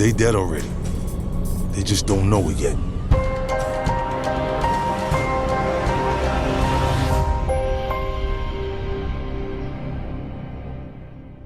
They dead already. They just don't know it yet.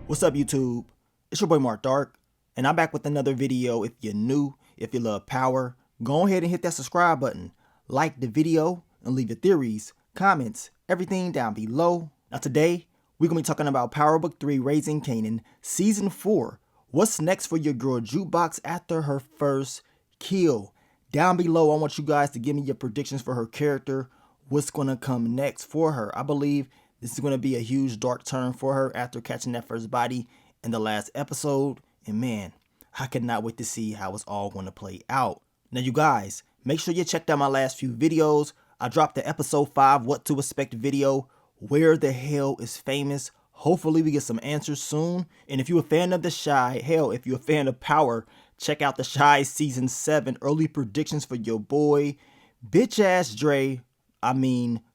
What's up, YouTube? It's your boy Mark Dark, and I'm back with another video. If you're new, if you love power, go ahead and hit that subscribe button, like the video, and leave your theories, comments, everything down below. Now today, we're going to be talking about Power Book 3 Raising Kanan, Season 4. What's next for your girl Jukebox after her first kill? Down below, I want you guys to give me your predictions for her character. What's going to come next for her? I believe this is going to be a huge dark turn for her after catching that first body in the last episode. And man, I cannot wait to see how it's all going to play out. Now you guys, make sure you checked out my last few videos. I dropped the episode 5 what to expect video. Where the hell is Famous? Hopefully we get some answers soon. And if you're a fan of The Chi, hell, if you're a fan of Power, check out The Chi Season 7 early predictions for your boy, bitch ass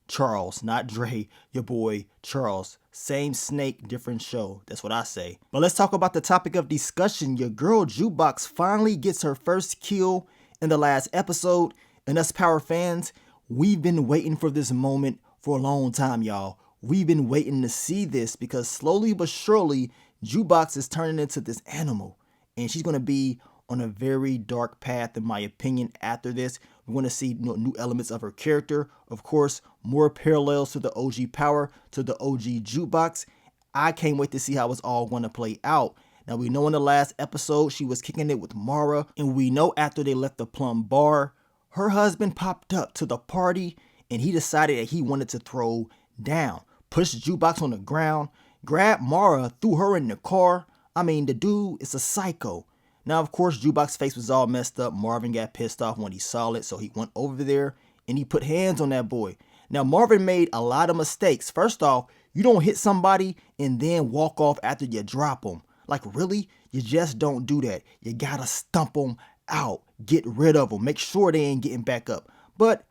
Charles, not Dre, your boy Charles. Same snake, different show. That's what I say. But let's talk about the topic of discussion. Your girl Jukebox finally gets her first kill in the last episode. And us Power fans, we've been waiting for this moment for a long time, y'all. We've been waiting to see this because slowly but surely, Jukebox is turning into this animal. And she's going to be on a very dark path, in my opinion, after this. We're going to see new elements of her character. Of course, more parallels to the OG Power, to the OG Jukebox. I can't wait to see how it's all going to play out. Now, we know in the last episode, she was kicking it with Mara. And we know after they left the Plum Bar, her husband popped up to the party and he decided that he wanted to throw down. Pushed Jukebox on the ground, grabbed Mara, threw her in the car. I mean, the dude is a psycho. Now, of course, Jukebox's face was all messed up. Marvin got pissed off when he saw it, so he went over there and he put hands on that boy. Now, Marvin made a lot of mistakes. First off, you don't hit somebody and then walk off after you drop them. Like, really? You just don't do that. You gotta stump them out. Get rid of them. Make sure they ain't getting back up. But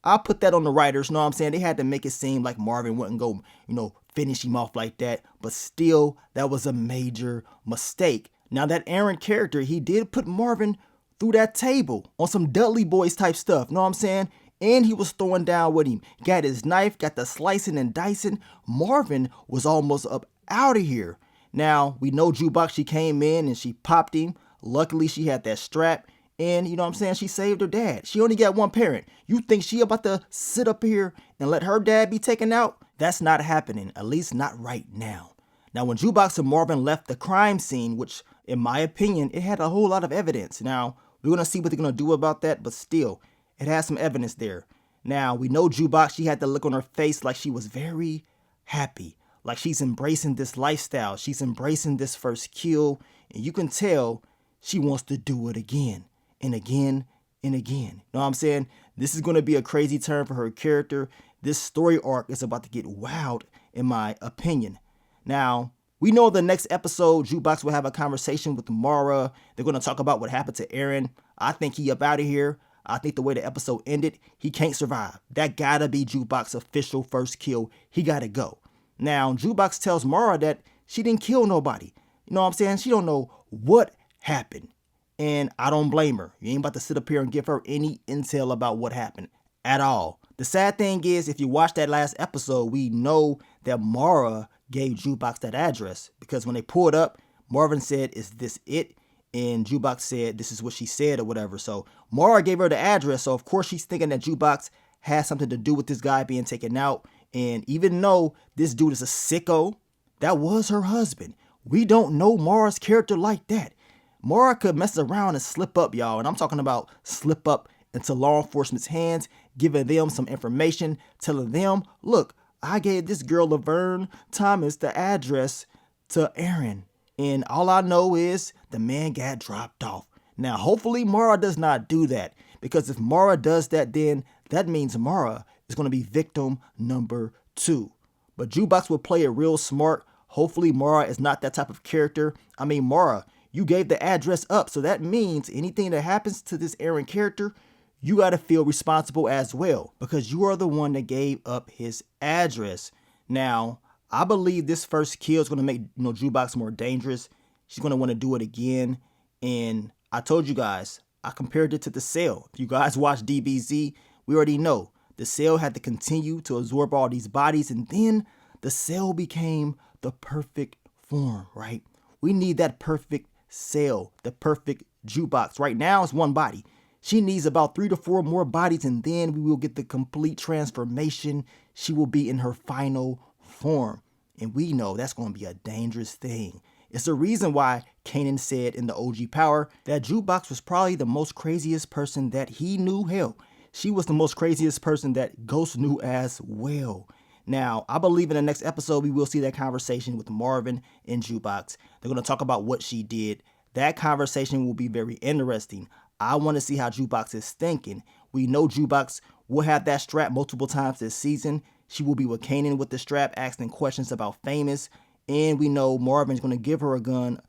I put that on the writers, know what I'm saying? They had to make it seem like Marvin wouldn't go, finish him off like that. But still, that was a major mistake. Now, that Aaron character, he did put Marvin through that table on some Dudley Boys type stuff, know what I'm saying? And he was throwing down with him. Got his knife, got the slicing and dicing. Marvin was almost up out of here. Now, we know Jukebox, she came in and she popped him. Luckily, she had that strap. And, she saved her dad. She only got one parent. You think she about to sit up here and let her dad be taken out? That's not happening, at least not right now. Now, when Jukebox and Marvin left the crime scene, which, in my opinion, it had a whole lot of evidence. Now, we're going to see what they're going to do about that, but still, it has some evidence there. Now, we know Jukebox, she had the look on her face like she was very happy. Like she's embracing this lifestyle. She's embracing this first kill. And you can tell she wants to do it again. And again and again. Know what I'm saying? This is going to be a crazy turn for her character. This story arc is about to get wild, in my opinion. Now, we know the next episode, Jukebox will have a conversation with Mara. They're going to talk about what happened to Aaron. I think he up out of here. I think the way the episode ended, he can't survive. That gotta be Jukebox's official first kill. He gotta go. Now, Jukebox tells Mara that she didn't kill nobody. You know what I'm saying? She don't know what happened. And I don't blame her. You ain't about to sit up here and give her any intel about what happened at all. The sad thing is, if you watch that last episode, we know that Mara gave Jukebox that address. Because when they pulled up, Marvin said, "Is this it?" And Jukebox said, "This is what she said," or whatever. So Mara gave her the address. So of course she's thinking that Jukebox has something to do with this guy being taken out. And even though this dude is a sicko, that was her husband. We don't know Mara's character like that. Mara could mess around and slip up, y'all. And I'm talking about slip up into law enforcement's hands, giving them some information, telling them, look, I gave this girl Laverne Thomas the address to Aaron. And all I know is the man got dropped off. Now, hopefully Mara does not do that. Because if Mara does that, then that means Mara is going to be victim number 2. But Jukebox will play it real smart. Hopefully Mara is not that type of character. I mean, Mara, you gave the address up. So that means anything that happens to this Aaron character, you got to feel responsible as well. Because you are the one that gave up his address. Now, I believe this first kill is going to make Jukebox more dangerous. She's going to want to do it again. And I told you guys, I compared it to the cell. If you guys watch DBZ, we already know the cell had to continue to absorb all these bodies, and then the cell became the perfect form, right? We need that perfect cell, the perfect jukebox. Right now it's one body. She needs about 3 to 4 more bodies, and then we will get the complete transformation. She will be in her final form. And we know that's going to be a dangerous thing. It's the reason why Kanan said in the OG Power that Jukebox was probably the most craziest person that he knew. Hell, she was the most craziest person that Ghost knew as well. Now, I believe in the next episode, we will see that conversation with Marvin and Jukebox. They're going to talk about what she did. That conversation will be very interesting. I want to see how Jukebox is thinking. We know Jukebox will have that strap multiple times this season. She will be with Kanan with the strap, asking questions about Famous. And we know Marvin's going to give her a gun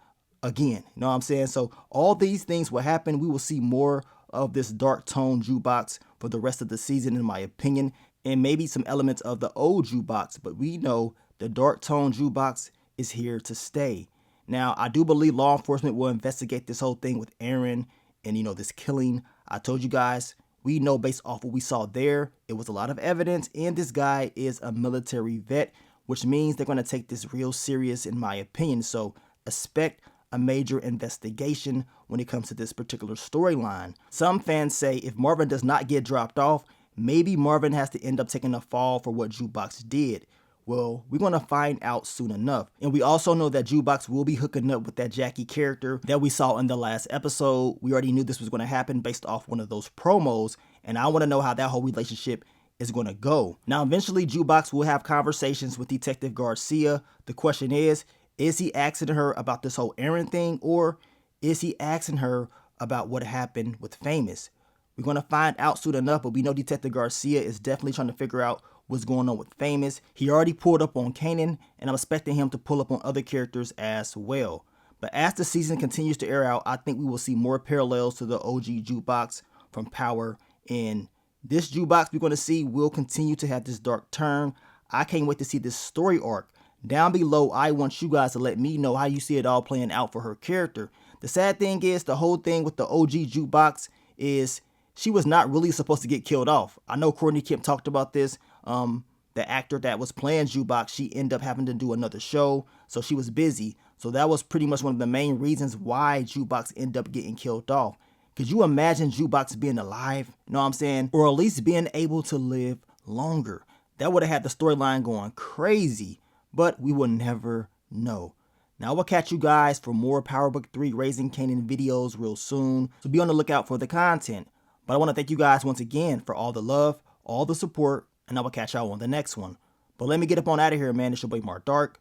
again. You know what I'm saying? So all these things will happen. We will see more of this dark tone Jukebox for the rest of the season, in my opinion. And maybe some elements of the old Jukebox. But we know the dark tone Jukebox is here to stay. Now, I do believe law enforcement will investigate this whole thing with Aaron and, this killing. I told you guys, we know based off what we saw there, it was a lot of evidence, and this guy is a military vet, which means they're going to take this real serious, in my opinion. So expect a major investigation when it comes to this particular storyline. Some fans say if Marvin does not get dropped off, maybe Marvin has to end up taking a fall for what Jukebox did. Well, we're going to find out soon enough. And we also know that Jukebox will be hooking up with that Jackie character that we saw in the last episode. We already knew this was going to happen based off one of those promos. And I want to know how that whole relationship is going to go. Now, eventually, Jukebox will have conversations with Detective Garcia. The question is he asking her about this whole Aaron thing, or is he asking her about what happened with Famous? We're going to find out soon enough, but we know Detective Garcia is definitely trying to figure out what's going on with Famous. He already pulled up on Kanan, and I'm expecting him to pull up on other characters as well. But as the season continues to air out, I think we will see more parallels to the OG Jukebox from Power. And this Jukebox we're going to see will continue to have this dark turn. I can't wait to see this story arc. Down below, I want you guys to let me know how you see it all playing out for her character. The sad thing is, the whole thing with the OG Jukebox is she was not really supposed to get killed off. I know Courtney Kemp talked about this. The actor that was playing Jukebox, she ended up having to do another show, so she was busy. So that was pretty much one of the main reasons why Jukebox ended up getting killed off. Could you imagine Jukebox being alive? You know what I'm saying? Or at least being able to live longer. That would have had the storyline going crazy, but we will never know. Now, we'll catch you guys for more Power Book 3 Raising Kanan videos real soon, so be on the lookout for the content. But I want to thank you guys once again for all the love, all the support, and I will catch y'all on the next one. But let me get up on out of here, man. It's your boy Mark Dark.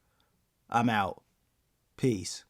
I'm out. Peace.